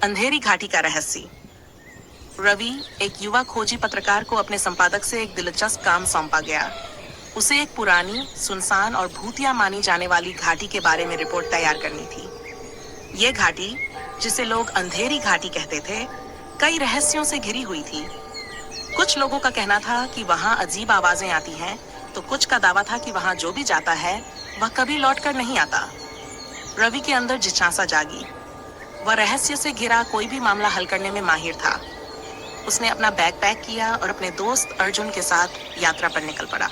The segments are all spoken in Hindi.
अंधेरी घाटी का रहस्य। रवि, एक युवा खोजी पत्रकार को अपने संपादक से एक दिलचस्प काम सौंपा गया। उसे एक पुरानी, सुनसान और भूतिया मानी जाने वाली घाटी के बारे में रिपोर्ट तैयार करनी थी। ये घाटी, जिसे लोग अंधेरी घाटी कहते थे, कई रहस्यों से घिरी हुई थी। कुछ लोगों का कहना था कि वहां अजीब आवाजें आती हैं, तो कुछ का दावा था कि वहां जो भी जाता है वह कभी लौटकर नहीं आता। रवि के अंदर जिज्ञासा जागी। वह रहस्य से घिरा कोई भी मामला हल करने में माहिर था। उसने अपना बैग पैक किया और अपने दोस्त अर्जुन के साथ यात्रा पर निकल पड़ा।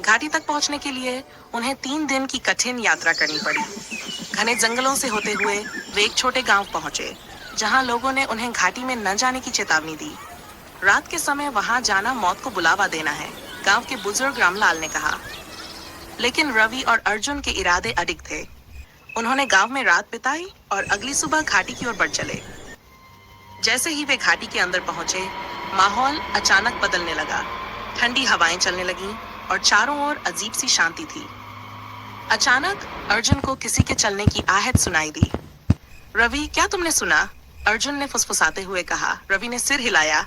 घाटी तक पहुंचने के लिए उन्हें 3 दिन की कठिन यात्रा करनी पड़ी। घने जंगलों से होते हुए वे एक छोटे गांव पहुंचे, जहां लोगों ने उन्हें घाटी में न जाने की चेतावनी दी। रात के समय वहां जाना मौत को बुलावा देना है, गांव के बुजुर्ग रामलाल ने कहा। लेकिन रवि और अर्जुन के इरादे अडिग थे। उन्होंने गांव में रात बिताई और अगली सुबह घाटी की ओर बढ़ चले। जैसे ही वे घाटी के अंदर पहुंचे, माहौल अचानक बदलने लगा। ठंडी हवाएं चलने लगीं और चारों ओर अजीब सी शांति थी। अचानक अर्जुन को किसी के चलने की आहट सुनाई दी। रवि, क्या तुमने सुना? अर्जुन ने फुसफुसाते हुए कहा। रवि ने सिर हिलाया।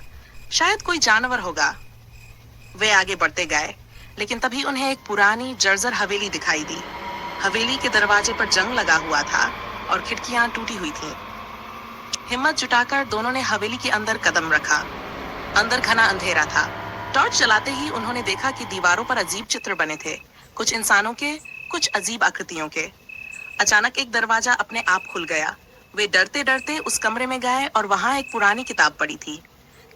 शायद कोई जानवर होगा। वे आगे बढ़ते गए, लेकिन तभी उन्हें एक पुरानी जर्जर हवेली दिखाई दी। हवेली के दरवाजे पर जंग लगा हुआ था और खिड़कियां टूटी हुई थीं। हिम्मत जुटाकर दोनों ने हवेली के अंदर कदम रखा। अंदर घना अंधेरा था। टॉर्च जलाते ही उन्होंने देखा कि दीवारों पर अजीब चित्र बने थे, कुछ इंसानों के, कुछ अजीब आकृतियों के। अचानक एक दरवाजा अपने आप खुल गया। वे डरते डरते उस कमरे में गए और वहां एक पुरानी किताब पड़ी थी।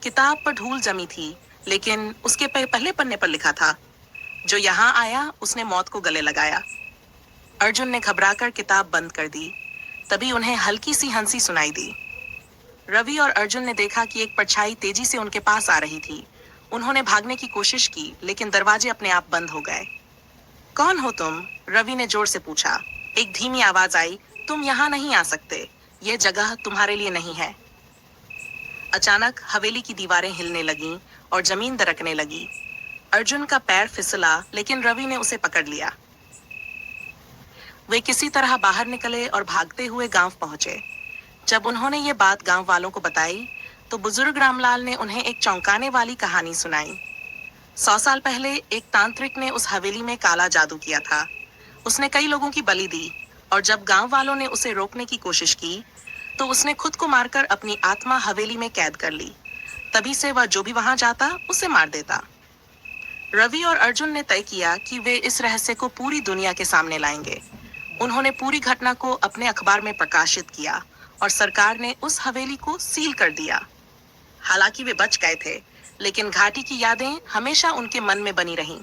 किताब पर धूल जमी थी, लेकिन उसके पहले पन्ने पर लिखा था, जो यहाँ आया उसने मौत को गले लगाया। अर्जुन ने घबराकर किताब बंद कर दी। तभी उन्हें हल्की सी हंसी सुनाई दी। रवि और अर्जुन ने देखा कि एक परछाई तेजी से उनके पास आ रही थी। उन्होंने भागने की कोशिश की, लेकिन दरवाजे अपने आप बंद हो गए। कौन हो तुम? रवि ने जोर से पूछा। एक धीमी आवाज आई, तुम यहाँ नहीं आ सकते। यह जगह तुम्हारे लिए नहीं है। अचानक हवेली की दीवारें हिलने लगीं और जमीन दरकने लगी। अर्जुन का पैर फिसला, लेकिन रवि ने उसे पकड़ लिया। वे किसी तरह बाहर निकले और भागते हुए गांव पहुंचे। जब उन्होंने ये बात गांव वालों को बताई, तो बुजुर्ग रामलाल ने उन्हें एक चौंकाने वाली कहानी सुनाई। 100 साल पहले एक तांत्रिक ने उस हवेली में काला जादू किया था। उसने कई लोगों की बलि दी, और जब गांव वालों ने उसे रोकने की कोशिश की, तो उसने खुद को मारकर अपनी आत्मा हवेली में कैद कर ली। तभी से वह जो भी वहां जाता उसे मार देता। रवि और अर्जुन ने तय किया कि वे इस रहस्य को पूरी दुनिया के सामने लाएंगे। उन्होंने पूरी घटना को अपने अखबार में प्रकाशित किया और सरकार ने उस हवेली को सील कर दिया। हालांकि वे बच गए थे, लेकिन घाटी की यादें हमेशा उनके मन में बनी रहीं।